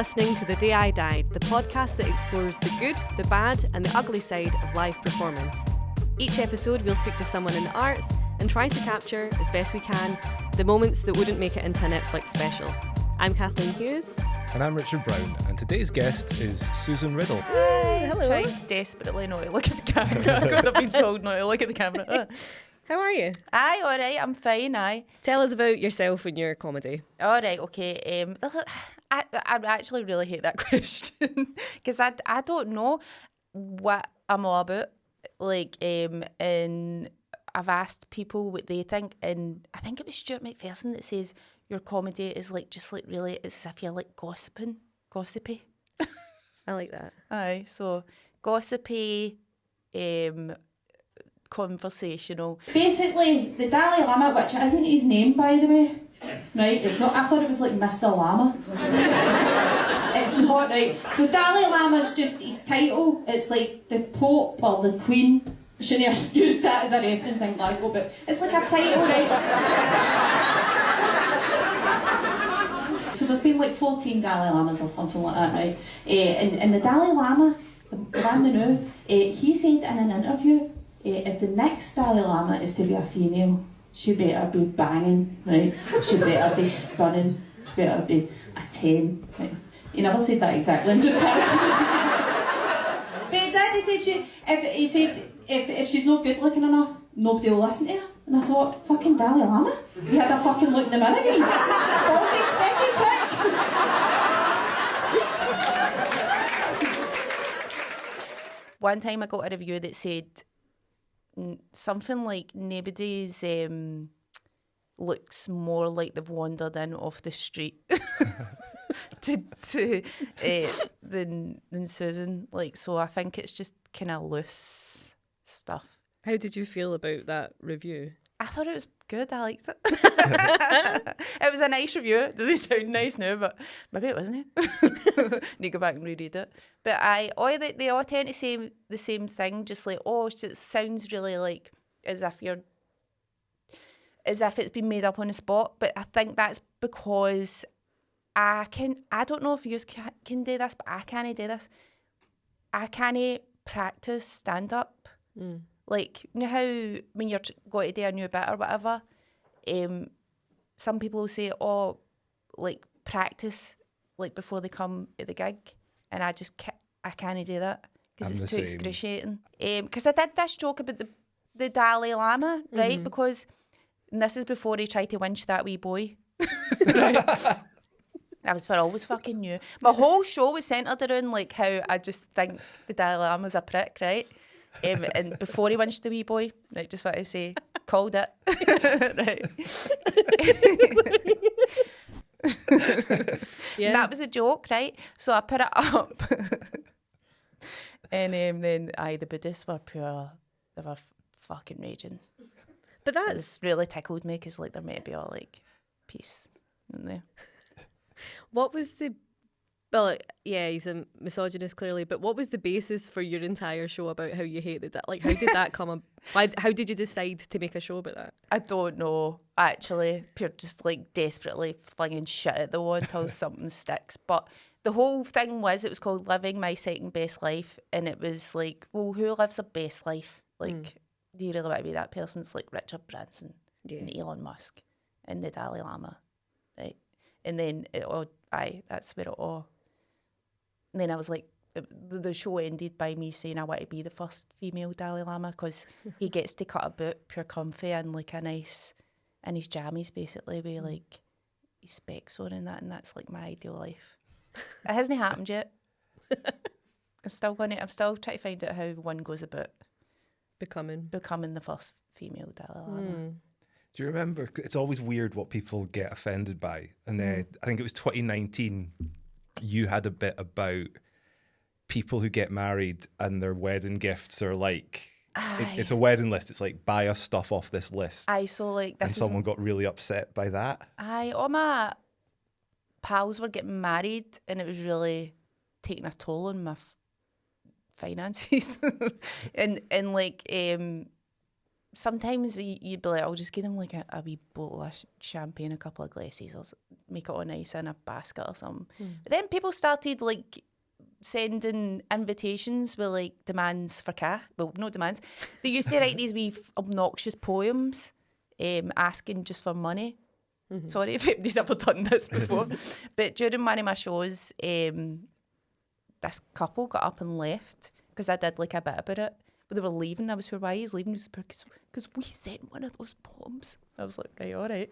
listening to The Day I Died, the podcast that explores the good, the bad, and the ugly side of live performance. Each episode, we'll speak to someone in the arts and try to capture, as best we can, the moments that wouldn't make it into a Netflix special. I'm Kathleen Hughes. And I'm Richard Brown, and today's guest is Susan Riddell. Hi. Hello. Trying desperately not to look at the camera because I've been told not to look at the camera. How are you? Aye, all right, I'm fine, aye. Tell us about yourself and your comedy. All right, okay. I actually really hate that question because I don't know what I'm all about. And I've asked people what they think, and I think it was Stuart McPherson that says your comedy is really as if you're like gossipy. I like that. Aye, so gossipy, conversational. Basically, the Dalai Lama, which isn't his name by the way, right? It's not. I thought it was like Mr. Lama. It's not, right. So Dalai Lama's just his title. It's like the Pope or the Queen. I shouldn't have used that as a reference in Glasgow, but it's like a title, right? So there's been like 14 Dalai Lamas or something like that, right? And the Dalai Lama, the one they know, he said in an interview, if the next Dalai Lama is to be a female, she better be banging, right? She better be stunning. She better be a 10. Right? He never said that exactly. I'm just but he did. He said if she's not good looking enough, nobody will listen to her. And I thought, fucking Dalai Lama? He had a fucking look in the mirror again. All this specky prick. One time I got a review that said something like nobody's looks more like they've wandered in off the street than Susan. Like, so I think it's just kind of loose stuff. How did you feel about that review? I thought it was good. I liked it. It was a nice review. It doesn't sound nice now, but maybe it wasn't. Need to go back and reread it. But they all tend to say the same thing, just like, it sounds really like as if it's been made up on the spot. But I think that's because I don't know if you can do this, but I can't do this. I can't practice stand-up. Like, you know how when you're going to do a new bit or whatever, some people will say, like, practice, like, before they come at the gig. And I can't do that because it's too excruciating. Because I did this joke about the Dalai Lama, right? Mm-hmm. Because this is before he tried to winch that wee boy. Right? That was what I always fucking knew. My whole show was centred around, like, how I just think the Dalai Lama's a prick, right? And before he winched the wee boy, right, just what I say, called it. Right. Yeah. And that was a joke, right? So I put it up. And then the Buddhists were pure, they were fucking raging. But that's really tickled me because, like, there might be all, like, peace in there. What was the... Well, yeah, he's a misogynist, clearly, but what was the basis for your entire show about how you hated that? Like, how did that come up? How did you decide to make a show about that? I don't know, actually. Pure just, like, desperately flinging shit at the wall until something sticks. But the whole thing was, it was called Living My Second Best Life, and it was like, well, who lives a best life? Like, do you really want to be that person? It's like Richard Branson and Elon Musk and the Dalai Lama, right? And then, that's where it all... And then I was like, the show ended by me saying I want to be the first female Dalai Lama because he gets to cut a boot pure comfy and like a nice, in his jammies basically with like his specs on and that's like my ideal life. It hasn't happened yet. I'm still trying to find out how one goes about becoming the first female Dalai Lama. Do you remember? It's always weird what people get offended by. And I think it was 2019. You had a bit about people who get married and their wedding gifts are like, it's a wedding list. It's like, buy us stuff off this list. So like, this and someone got really upset by that. All my pals were getting married and it was really taking a toll on my finances. and like, sometimes you'd be like, I'll just give them like a wee bottle of champagne, a couple of glasses, or make it all nice in a basket or something. But then people started like sending invitations with like demands for cash. Well, no demands. They used to write these wee obnoxious poems asking just for money. Sorry if anybody's ever done this before. But during one of my shows, this couple got up and left because I did like a bit about it. But they were leaving. I was for why he's leaving because we sent one of those poems. I was like, right, all right.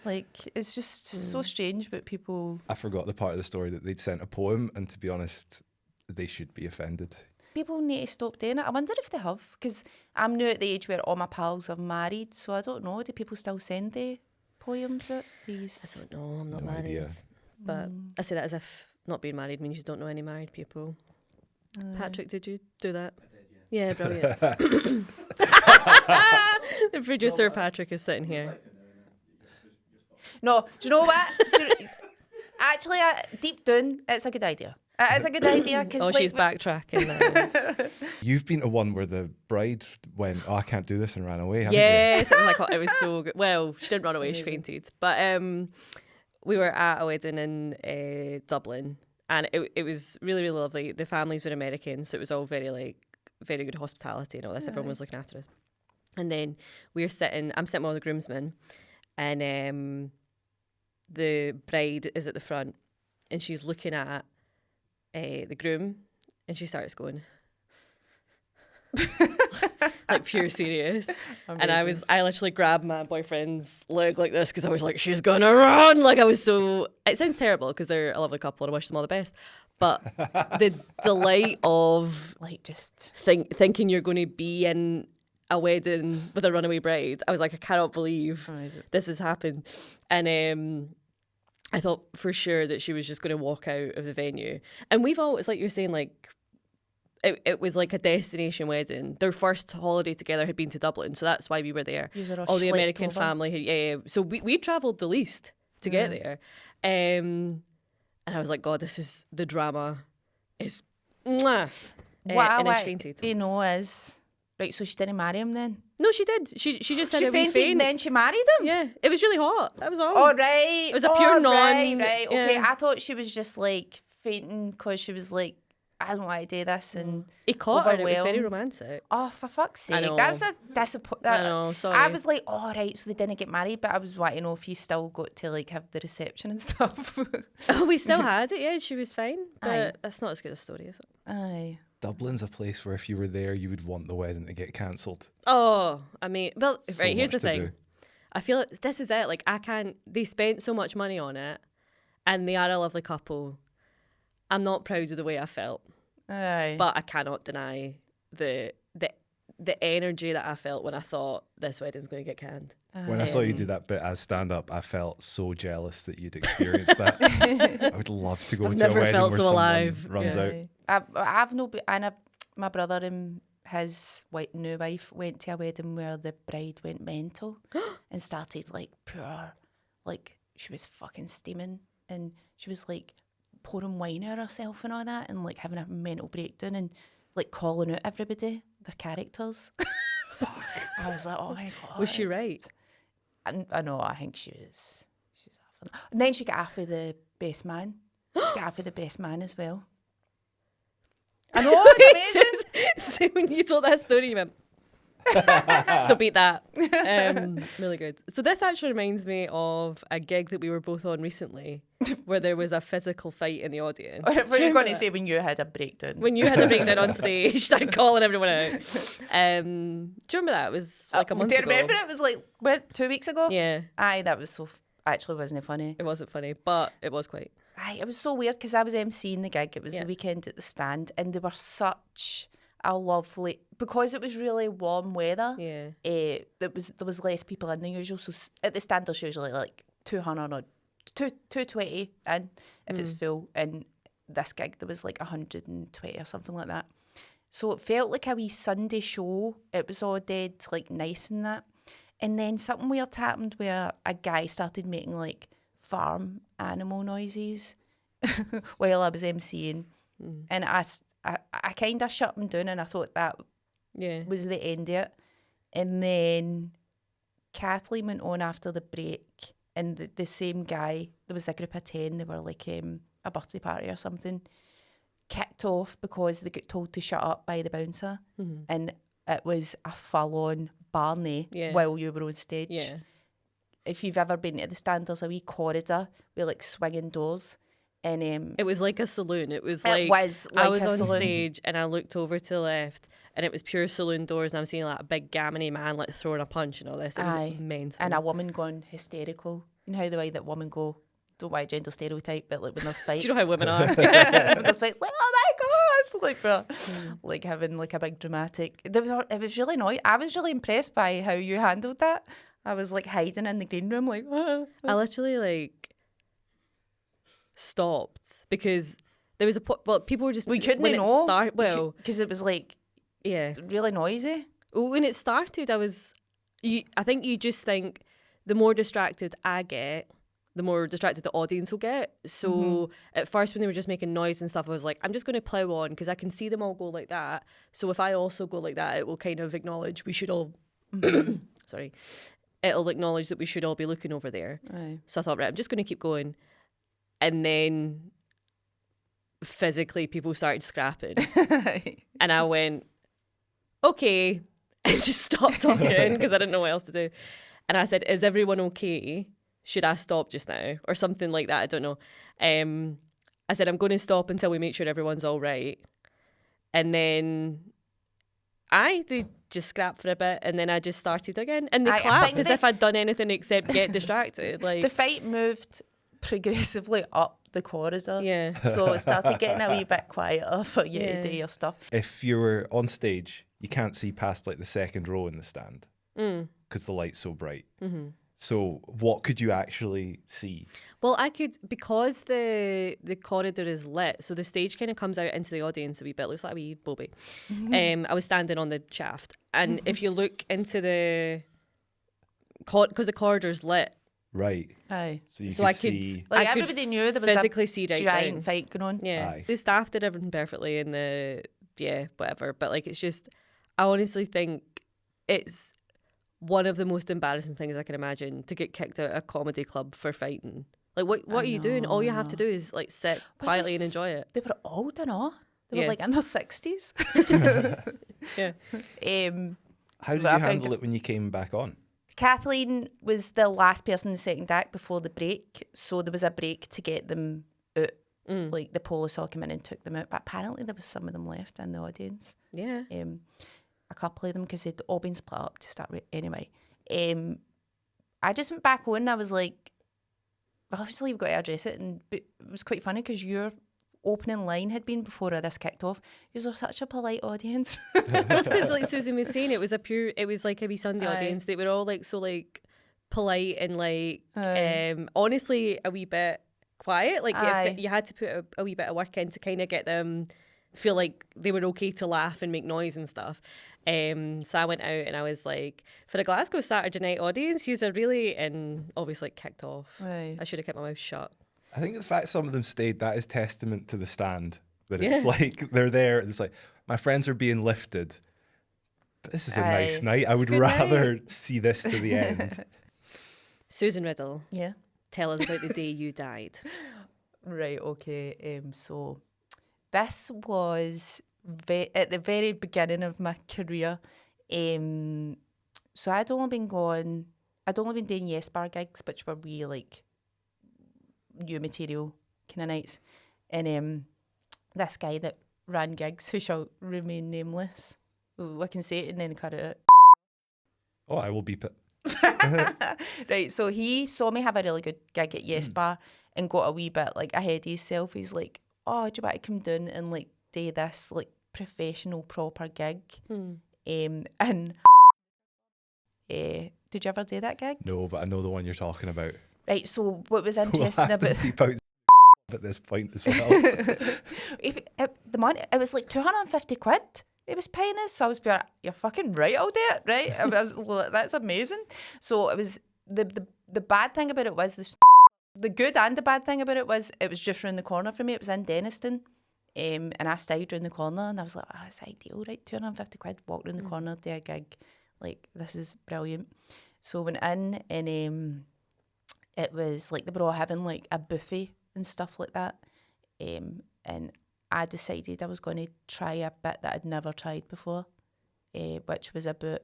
Like, it's just so strange, but people... I forgot the part of the story that they'd sent a poem, and to be honest, they should be offended. People need to stop doing it. I wonder if they have, because I'm now at the age where all my pals are married, so I don't know. Do people still send the poems at these? I don't know. I'm not No married. idea. But I say that as if not being married means you don't know any married people. Patrick, did you do that? I did, yeah. Yeah, brilliant. The producer, Patrick, is sitting here. No, do you know what? Actually, deep down, it's a good idea. It is a good idea. Cause, Oh, she's backtracking now. You've been to one where the bride went, oh, I can't do this, and ran away, haven't Yes, it was so good. Well, she didn't run away, she amazing. fainted. But we were at a wedding in Dublin, and it was really, really lovely. The families were American, so it was all very good hospitality and all this. Everyone was looking after us. And then I'm sitting with all the groomsmen, and the bride is at the front, and she's looking at the groom, and she starts going like pure serious. Amazing. And I literally grabbed my boyfriend's leg like this because I was like, she's gonna run. Like, I was so, it sounds terrible because they're a lovely couple and I wish them all the best, but the delight of like just thinking you're going to be in a wedding with a runaway bride, I was like, I cannot believe this has happened. And I thought for sure that she was just going to walk out of the venue. And we've always, like you're saying, like, it was like a destination wedding. Their first holiday together had been to Dublin, so that's why we were there. All the American family had, yeah. So we travelled the least to get there. And I was like, God, this is, the drama is mwah. And then she fainted. You know is... Right, so she didn't marry him then? No, she did. She just had she a wee fainted faint. and then she married him? Yeah, it was really hot. That was all. Oh, right. It was a pure non. Right. Okay, yeah. I thought she was just like fainting because she was like, I don't want to do this. And he caught her and it was very overwhelmed. romantic. Oh, for fuck's I sake. know. That was a disappointment. I know, sorry. I was like, oh, right, so they didn't get married, but I was wanting to know if you still got to like have the reception and stuff. Oh, we still had it, yeah, she was fine. But Aye. that's not as good a story, is it? Aye. Dublin's a place where if you were there, you would want the wedding to get cancelled. Oh, I mean, well, So right, here's much the to thing. do. I feel like this is it. Like, they spent so much money on it and they are a lovely couple. I'm not proud of the way I felt. Aye. But I cannot deny the energy that I felt when I thought this wedding's going to get canned. When I saw you do that bit as stand-up, I felt so jealous that you'd experienced that. I would love to go I've to a never wedding felt where so someone alive. runs Yeah. out. I've no, and my brother and his new wife went to a wedding where the bride went mental and started like pure, like she was fucking steaming and she was like pouring wine at herself and all that and like having a mental breakdown and like calling out everybody, their characters. Fuck. I was like, oh my God. Was she right? I know, I think she's off. And then she got off of the best man. She got off of the best man as well. I know, it's amazing. So when you told that story, you went, so beat that. Really good. So this actually reminds me of a gig that we were both on recently where there was a physical fight in the audience. What are you going to say when you had a breakdown? When you had a breakdown on stage, started calling everyone out. Do you remember that? It was like a month do you ago. remember it was like, what, 2 weeks ago? Yeah. Aye, that was so, actually wasn't it funny? It wasn't funny, but it was quite. Aye, it was so weird because I was emceeing the gig. It was the weekend at the stand and they were such a lovely, because it was really warm weather. Yeah. There was less people in than usual. So at the stand there's usually like 200 or 220 in if it's full. And this gig there was like 120 or something like that. So it felt like a wee Sunday show. It was all dead like nice and that. And then something weird happened where a guy started making like farm animal noises while I was emceeing. And I kind of shut him down and I thought that was the end of it. And then Kathleen went on after the break, and the same guy, there was a group of 10, they were like a birthday party or something, kicked off because they got told to shut up by the bouncer. And it was a full-on Barney while you were on stage. Yeah. If you've ever been to the stand, there's a wee corridor with like swinging doors. And it was like a saloon. It was I was on saloon. stage and I looked over to the left and it was pure saloon doors, and I'm seeing like a big gammony man like throwing a punch and all this. It was immense. And a woman going hysterical. You know how the way that women go, don't want a gender stereotype, but like when there's fights. Do you know how women are? When there's fights, like, oh my God! Like, bro, like having like a big dramatic. It was really annoying. I was really impressed by how you handled that. I was like hiding in the green room, like, I literally like stopped because there was people were just we couldn't know because it was like really noisy. When it started, I think you just think the more distracted I get, the more distracted the audience will get. So at first when they were just making noise and stuff, I was like, I'm just going to plow on because I can see them all go like that. So if I also go like that, it will kind of acknowledge we should all sorry, it'll acknowledge that we should all be looking over there. Aye. So I thought, right, I'm just going to keep going. And then physically people started scrapping. And I went, okay, and just stopped talking because I didn't know what else to do. And I said, is everyone okay? Should I stop just now? Or something like that, I don't know. I said, I'm going to stop until we make sure everyone's all right. And then they just scrapped for a bit, and then I just started again. And they clapped as if I'd done anything except get distracted. Like the fight moved progressively up the corridor. Yeah. So it started getting a wee bit quieter for you to do your stuff. If you were on stage, you can't see past like the second row in the stand because the light's so bright. So what could you actually see? Well, I could, because the corridor is lit, so the stage kind of comes out into the audience a wee bit. It looks like a wee bobby. I was standing on the shaft, and if you look into because the corridor's lit. Right. Aye. So you So could see. Like I could everybody knew there was physically a see right giant down. fight going on. Yeah. Aye. The staff did everything perfectly in whatever. But like, it's just, I honestly think it's one of the most embarrassing things I can imagine, to get kicked out of a comedy club for fighting. Like, what are you doing? All you have to do is like sit quietly and enjoy it. They were old, I know. They were Yeah. like in their 60s. Yeah. How did you handle it when you came back on? Kathleen was the last person in the second act before the break, so there was a break to get them out. Like the police all came in and took them out, but apparently there was some of them left in the audience. Yeah. A couple of them, because they'd all been split up to start with. Anyway, I just went back on and I was like, obviously we've got to address it, but it was quite funny because your opening line had been before this kicked off. You were such a polite audience. That's because, like Susan was saying, it was like a wee Sunday Aye. audience. They were all like so like polite and like honestly a wee bit quiet. Like if you had to put a wee bit of work in to kind of get them feel like they were okay to laugh and make noise and stuff. So I went out and I was like, for a Glasgow Saturday night audience, yous are really, and obviously kicked off. Aye. I should have kept my mouth shut. I think the fact some of them stayed, that is testament to the stand. That it's like they're there and it's like, my friends are being lifted. But this is a nice night. I would rather see this to the end. Susan Riddell, Yeah. tell us about the day you died. Right, okay. So this was at the very beginning of my career. So I'd only been doing Yes Bar gigs, which were really like new material kind of nights. And this guy that ran gigs, who shall remain nameless, I can say it and then cut it out. Oh, I will beep it. Right, so he saw me have a really good gig at Yes Bar and got a wee bit like ahead of himself. He's like, oh, do you want to come down and like do this like professional proper gig? And did you ever do that gig? No, but I know the one you're talking about. Right, so what was We'll interesting have to about beep out at this point as well. the money, it was like 250 quid. It was paying us, so I was like, you're fucking right, I'll do it, right? I was like, that's amazing. So it was the bad thing about it was the good and the bad thing about it was just round the corner for me. It was in Denniston, and I stayed round the corner, and I was like, oh, it's ideal, right? 250 quid, walk round the corner, do a gig, like, this is brilliant. So went in and it was like they were all having like a buffet and stuff like that. And I decided I was going to try a bit that I'd never tried before, which was about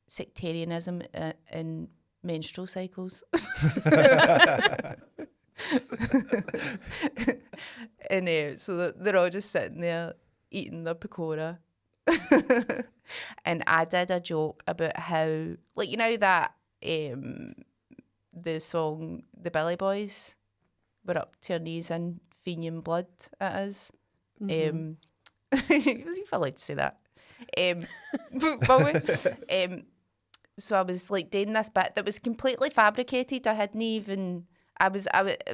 sectarianism in menstrual cycles. And so they're all just sitting there eating their pakora. And I did a joke about how, like, you know that the song The Billy Boys were up to their knees in Fenian blood, it is. Was you allowed to say that? So I was like doing this bit that was completely fabricated. I hadn't even. It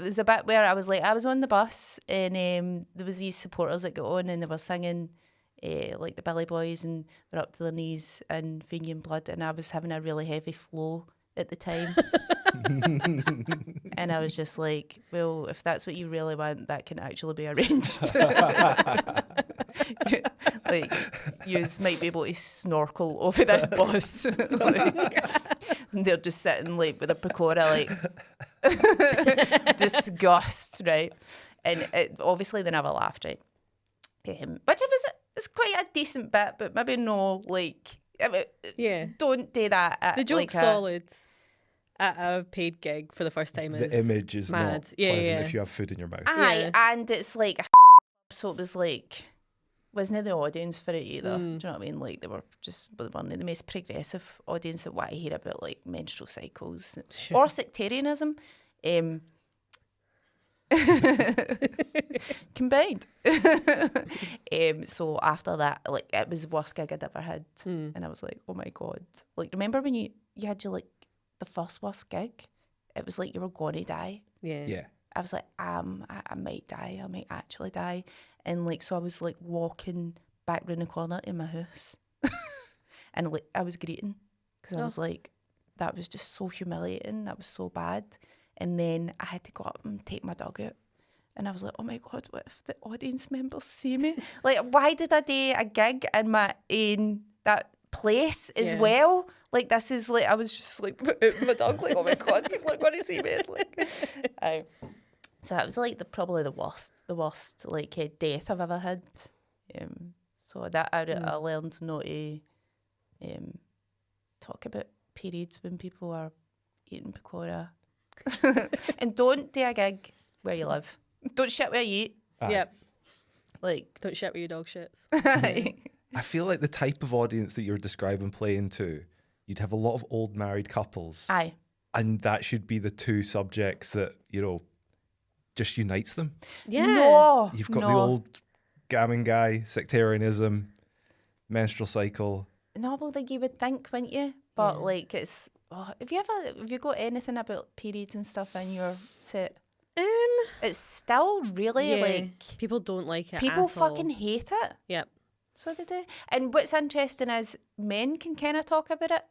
was a bit where I was like, I was on the bus and there was these supporters that got on and they were singing like the Billy Boys and they're up to their knees in Fenian blood, and I was having a really heavy flow at the time. And I was just like, well, if that's what you really want, that can actually be arranged. Like, you might be able to snorkel over this bus. Like, and they're just sitting like with a pakora, like disgust, right? And obviously they never laughed, right? Which it's quite a decent bit, but maybe no, like, don't do that. The joke's solid. At a paid gig for the first time, the image is mad. not pleasant if you have food in your mouth. Aye, and it's like, so it was like, wasn't the audience for it either. Do you know what I mean? Like, they weren't the most progressive audience that want to hear about like menstrual cycles or sectarianism. Combined. So after that, like, it was the worst gig I'd ever had. And I was like, oh my God. Like, remember when you had your, like, the first worst gig? It was like you were going to die. Yeah. I was like, I might die. I might actually die. And, like, so I was, like, walking back round the corner in my house. And, like, I was greeting because I was like, that was just so humiliating. That was so bad. And then I had to go up and take my dog out. And I was like, oh my God, what if the audience members see me? Like, why did I do a gig in that place as well? Like, this is like, I was just like, my dog, like, oh my God, people are going to see me. Like, so that was like probably the worst like death I've ever had. So that I learned not to talk about periods when people are eating pakora. And don't do a gig where you live. Don't shit where you eat. Yep. Like, don't shit where your dog shits. I feel like the type of audience that you're describing playing to, you'd have a lot of old married couples. Aye. And that should be the two subjects that, just unites them. Yeah. No. You've got the old gammon guy, sectarianism, menstrual cycle. No, well, like, you would think, wouldn't you? But like, it's. Oh, have you got anything about periods and stuff in your set? It's still really like, people don't like it. People at fucking all. hate it. Yep. So they do. And what's interesting is men can kind of talk about it,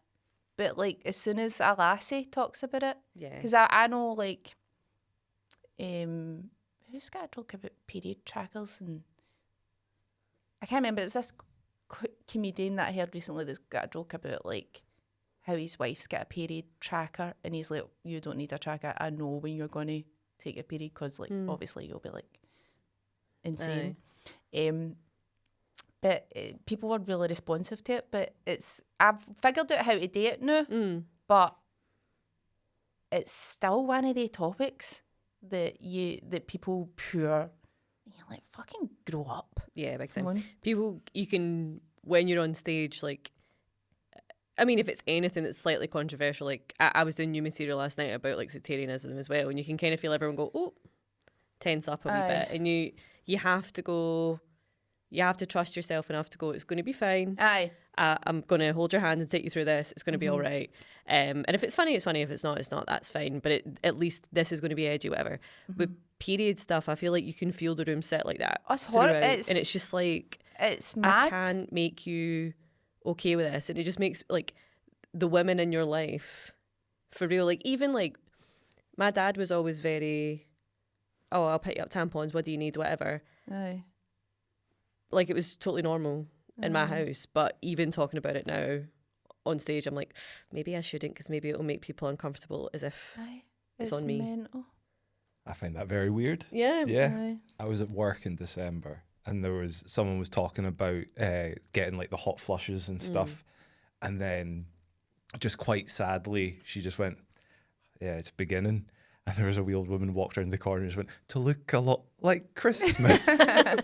but like as soon as a lassie talks about it, because I know, like, who's got a joke about period trackers, and I can't remember. It's this comedian that I heard recently that's got a joke about like how his wife's got a period tracker, and he's like, you don't need a tracker. I know when you're going to take a period because, like, obviously you'll be like insane. But people were really responsive to it. But I've figured out how to do it now. But it's still one of the topics that people you're like, fucking grow up. Yeah, big time. People, you can, when you're on stage, like, I mean, if it's anything that's slightly controversial, like I was doing new material last night about like sectarianism as well, and you can kind of feel everyone go, oh, tense up a wee bit, and you have to go, you have to trust yourself enough to go, it's going to be fine. Aye. I'm going to hold your hand and take you through this. It's going to be all right. And if it's funny, it's funny. If it's not, that's fine. But at least this is going to be edgy, whatever. With period stuff, I feel like you can feel the room set like that. It's horrible. And it's just like, it's mad. I can't make you okay with this. And it just makes like the women in your life, for real, like even like my dad was always very, oh, I'll pick you up tampons. What do you need? Whatever. Aye. Like it was totally normal in my house, but even talking about it now on stage, I'm like, maybe I shouldn't, because maybe it'll make people uncomfortable, as if it's on me. Mental. I find that very weird. Yeah. Aye. I was at work in December and someone was talking about getting like the hot flushes and stuff. And then just quite sadly, she just went, yeah, it's beginning. And there was a wee old woman walked around the corner and just went, to look a lot like Christmas. And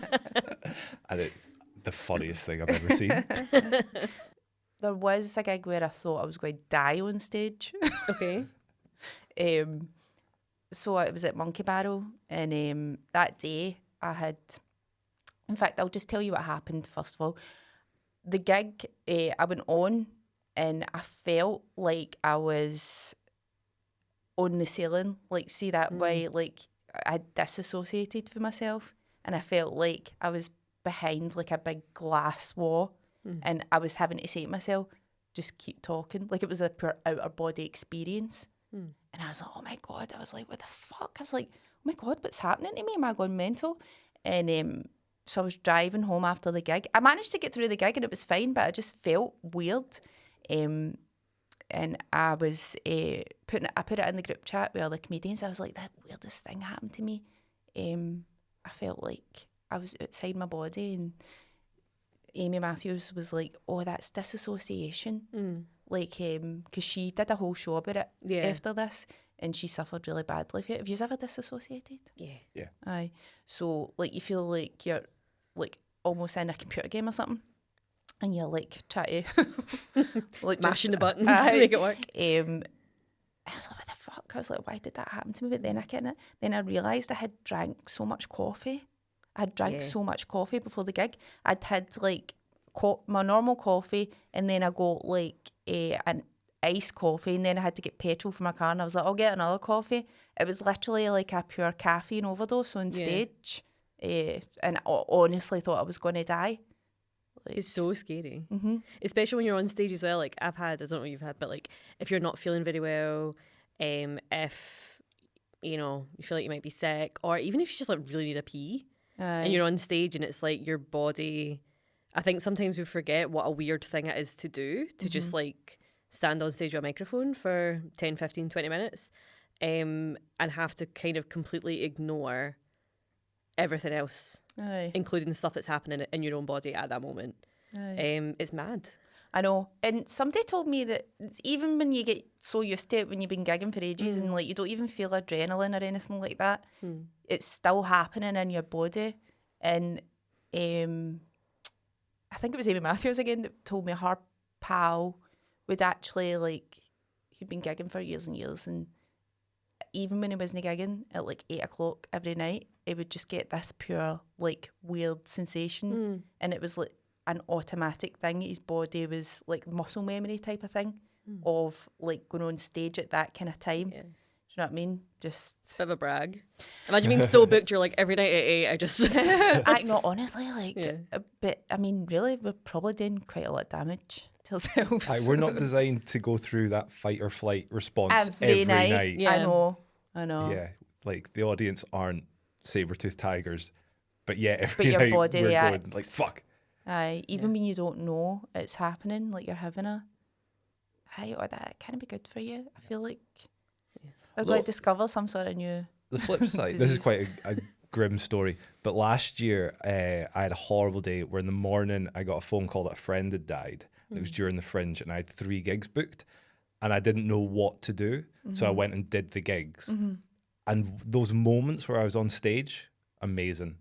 it's the funniest thing I've ever seen. There was a gig where I thought I was going to die on stage. Okay. So it was at Monkey Barrel, and that day I had, in fact, I'll just tell you what happened first of all. The gig, I went on and I felt like I was on the ceiling, like, see that way, like I disassociated for myself, and I felt like I was behind like a big glass wall, and I was having to say to myself, just keep talking, like it was a pure outer body experience. And I was like, oh my God, I was like, what the fuck? I was like, oh my God, what's happening to me? Am I going mental? And so I was driving home after the gig. I managed to get through the gig and it was fine, but I just felt weird. And I was I put it in the group chat with other comedians. I was like, that weirdest thing happened to me. I felt like I was outside my body, and Amy Matthews was like, oh, that's disassociation. Like, because she did a whole show about it after this, and she suffered really badly for it. Have you ever disassociated? Yeah. Aye. So, like, you feel like you're, like, almost in a computer game or something, and you're, like, trying to... like, Mashing the buttons to make it work. I was like, what the fuck? I was like, why did that happen to me? But then I realised I had drank so much coffee. I had drank so much coffee before the gig. I'd had, like... my normal coffee, and then I got like an iced coffee, and then I had to get petrol for my car, and I was like, I'll get another coffee. It was literally like a pure caffeine overdose on stage, and I honestly thought I was going to die. Like, it's so scary, especially when you're on stage as well. Like I don't know what you've had, but like if you're not feeling very well, if you know you feel like you might be sick, or even if you just like really need a pee, and you're on stage and it's like your body. I think sometimes we forget what a weird thing it is to do, to just like stand on stage with a microphone for 10, 15, 20 minutes and have to kind of completely ignore everything else, including the stuff that's happening in your own body at that moment. It's mad. I know. And somebody told me that it's even when you get so used to it, when you've been gigging for ages and like you don't even feel adrenaline or anything like that, it's still happening in your body. And I think it was Amy Matthews again that told me her pal would actually, like, he'd been gigging for years and years, and even when he wasn't gigging at like 8 o'clock every night, he would just get this pure, like, weird sensation. And it was like an automatic thing. His body was like muscle memory type of thing of like going on stage at that kind of time. Yeah. Do you know what I mean? Just bit of a brag. Imagine being so booked, you're like, every night at 8, I just... No, honestly, like, but I mean, really, we're probably doing quite a lot of damage to ourselves. We're not designed to go through that fight or flight response every night. Yeah. I know. Yeah, like the audience aren't saber-toothed tigers, but yeah, every but your night body we're reacts. going like, fuck. Even when you don't know it's happening, like you're having that can be good for you. I feel like... They're going to discover some sort of new... The flip side, this is quite a grim story, but last year I had a horrible day where in the morning I got a phone call that a friend had died. It was during the Fringe, and I had 3 gigs booked, and I didn't know what to do, so I went and did the gigs. And those moments where I was on stage, amazing.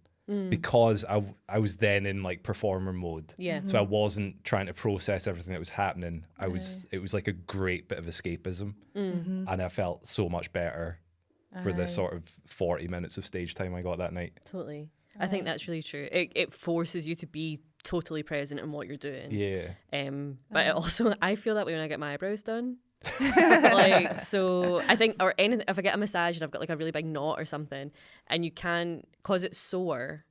Because I was then in like performer mode. So I wasn't trying to process everything that was happening. It was like a great bit of escapism. And I felt so much better for the sort of 40 minutes of stage time I got that night. Totally. I think that's really true. It forces you to be totally present in what you're doing. Yeah. But it also, I feel that way when I get my eyebrows done. Like, so I think, or anything, if I get a massage and I've got like a really big knot or something, and you can, cause it's sore,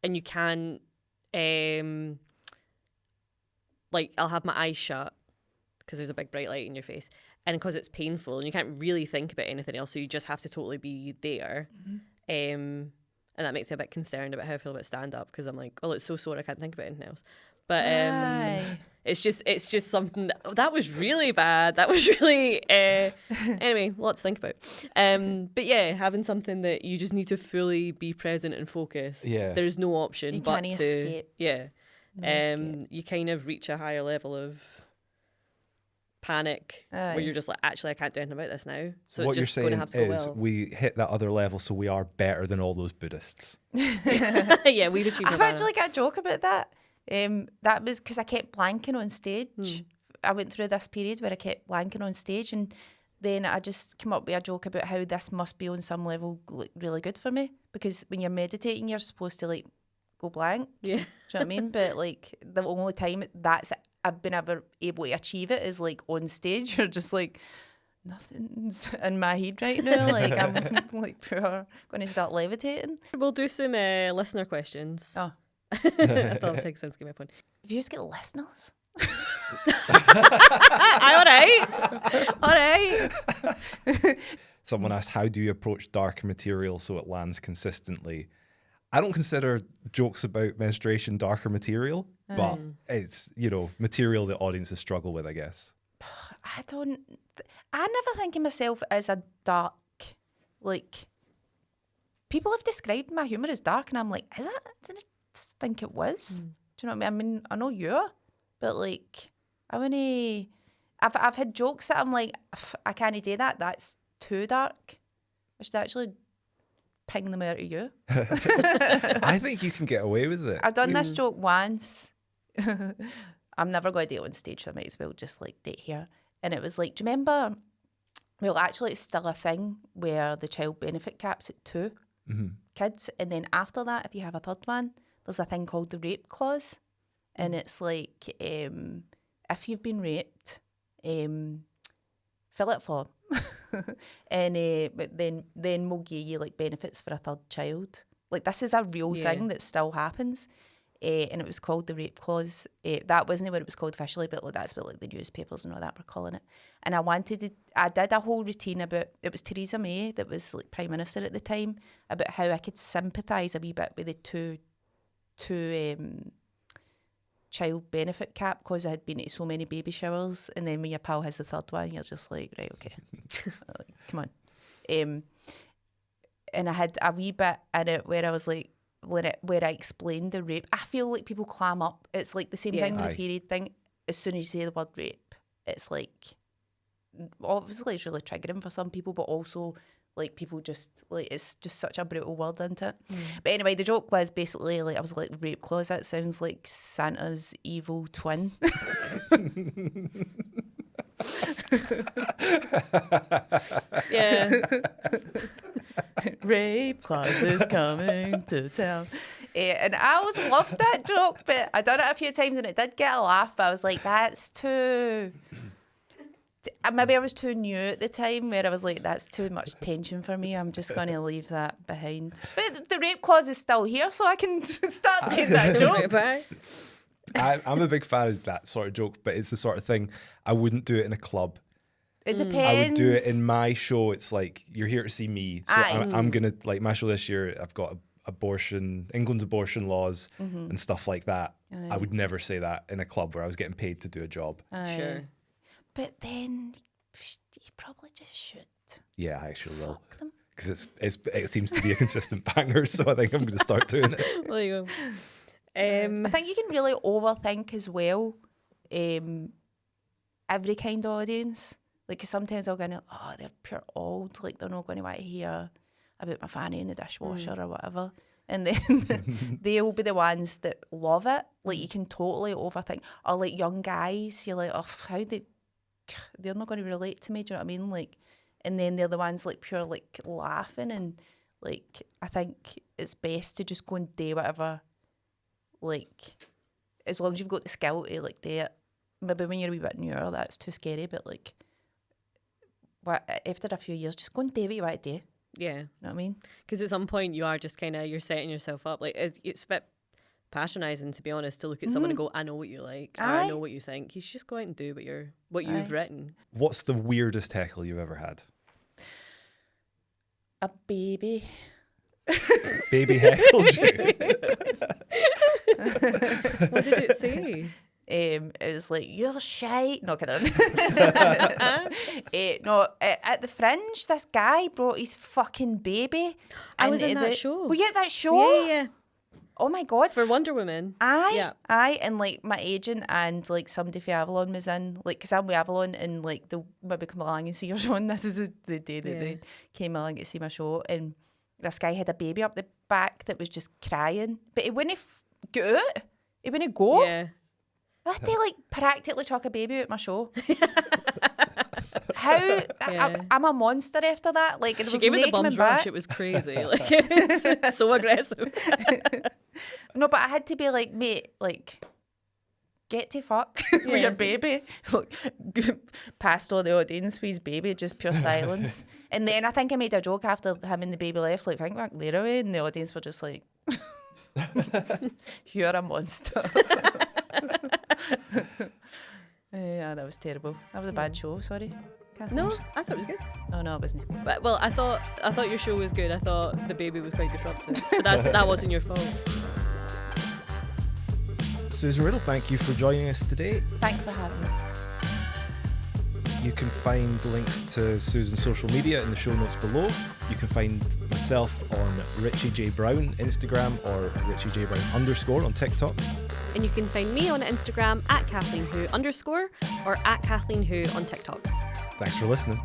and you can, like, I'll have my eyes shut because there's a big bright light in your face, and because it's painful and you can't really think about anything else, so you just have to totally be there. And that makes me a bit concerned about how I feel about stand up, because I'm like, well, it's so sore I can't think about anything else. But It's just something that was really bad. That was really anyway, lots to think about. But yeah, having something that you just need to fully be present and focus. Yeah. There's no option You but can't to escape. yeah. No escape. You kind of reach a higher level of panic where you're just like, actually, I can't do anything about this now. So what it's just you're going to saying have to go is well. we hit that other level, so we are better than all those Buddhists. Yeah, we've achieved I've actually got a joke about that. That was because I kept blanking on stage. I went through this period where I kept blanking on stage, and then I just came up with a joke about how this must be on some level like, really good for me, because when you're meditating, you're supposed to like go blank. Yeah. Do you know what I mean? But like the only time I've been ever able to achieve it is like on stage. You're just like, nothing's in my head right now. Like I'm like pure going to start levitating. We'll do some listener questions. Oh, I still have to take a sense to get my phone. if you just get listeners. All right. Someone asked, how do you approach darker material so it lands consistently? I don't consider jokes about menstruation darker material, but it's, material that audiences struggle with, I guess. I never think of myself as a dark, like, people have described my humour as dark, and I'm like, is it? I didn't think it was. Do you know what I mean? I mean, I know you are, but like, I've had jokes that I'm like, I can't do that, that's too dark. I should actually ping them out of you. I think you can get away with it. I've done this joke once. I'm never going to do it on stage, so I might as well just like do it here. And it was like, do you remember? Well, actually, it's still a thing where the child benefit cap's at 2 kids, and then after that, if you have a third one, there's a thing called the rape clause, and it's like, if you've been raped, fill it form, and but then we'll give you like benefits for a third child. Like, this is a real thing that still happens. And it was called the rape clause. That wasn't what it was called officially, but like, that's what like the newspapers and all that were calling it. And I did a whole routine about, it was Theresa May that was like Prime Minister at the time, about how I could sympathise a wee bit with the two child benefit cap, because I had been to so many baby showers, and then when your pal has the third one, you're just like, right, okay, like, come on. And I had a wee bit in it where I was like, where I explained the rape. I feel like people clam up. It's like the same thing with the period thing. As soon as you say the word rape, it's like, obviously it's really triggering for some people, but also like people just like, it's just such a brutal word, isn't it? But anyway, the joke was basically like, I was like, rape clause, that sounds like Santa's evil twin. Yeah. Rape clause is coming to town. And I always loved that joke, but I done it a few times and it did get a laugh, but I was like, that's too... Maybe I was too new at the time, where I was like, that's too much tension for me. I'm just going to leave that behind. But the rape clause is still here, so I can start doing that joke. I'm a big fan of that sort of joke, but it's the sort of thing I wouldn't do it in a club. It depends. I would do it in my show. It's like, you're here to see me. So I'm going to, like, my show this year, I've got England's abortion laws and stuff like that. I would never say that in a club where I was getting paid to do a job. Sure. But then you probably just should. Yeah, I actually will. Fuck them. Because it seems to be a consistent banger, so I think I'm going to start doing it. There you go. I think you can really overthink as well every kind of audience. Like, 'cause sometimes I'll go, oh, they're pure old, like they're not going to want to hear about my fanny in the dishwasher or whatever. And then they'll be the ones that love it. Like, you can totally overthink. Or like young guys, you're like, oh, they're not going to relate to me, do you know what I mean? Like, and then they're the ones like pure like laughing, and like, I think it's best to just go and do whatever, like, as long as you've got the skill to like do it. Maybe when you're a wee bit newer, that's too scary, but like, after a few years, just go and do what you want to do. Yeah. You know what I mean? Because at some point you are just kind of, you're setting yourself up. Like, it's a bit patronising, to be honest, to look at someone and go, I know what you like, or I know what you think. You should just go out and do what you've written. What's the weirdest heckle you've ever had? A baby. Baby heckled you? What did it say? It was like, you're shite. No, kidding. At the Fringe, this guy brought his fucking baby. I was in that show. Were you at that show? Yeah. Oh my God. For Wonder Woman. Aye. And like my agent and like somebody from Avalon was in, like, because I'm with Avalon, and like they'll maybe come along and see your show, and this is the day that they came along to see my show, and this guy had a baby up the back that was just crying, but he wouldn't get out. He wouldn't go. Yeah. I had to like practically chuck a baby at my show. How? Yeah. I'm a monster after that. Like, it She was gave it the naked bums and back. rush. It was crazy. Like, it was so aggressive. No, but I had to be like, mate, like, get to fuck with your baby. Like, passed all the audience with his baby, just pure silence. And then I think I made a joke after him and the baby left, like, think back there away, and the audience were just like, you're a monster. Yeah, that was terrible. That was a bad show, sorry. Kathleen. No, I thought it was good. Oh, no, it wasn't. But, well, I thought your show was good. I thought the baby was quite disruptive. But that wasn't your fault. Susan Riddell, thank you for joining us today. Thanks for having me. You can find links to Susan's social media in the show notes below. You can find myself on richiejbrown Instagram or richiejbrown_ on TikTok. And you can find me on Instagram at @KathleenWho_ or at KathleenWho on TikTok. Thanks for listening.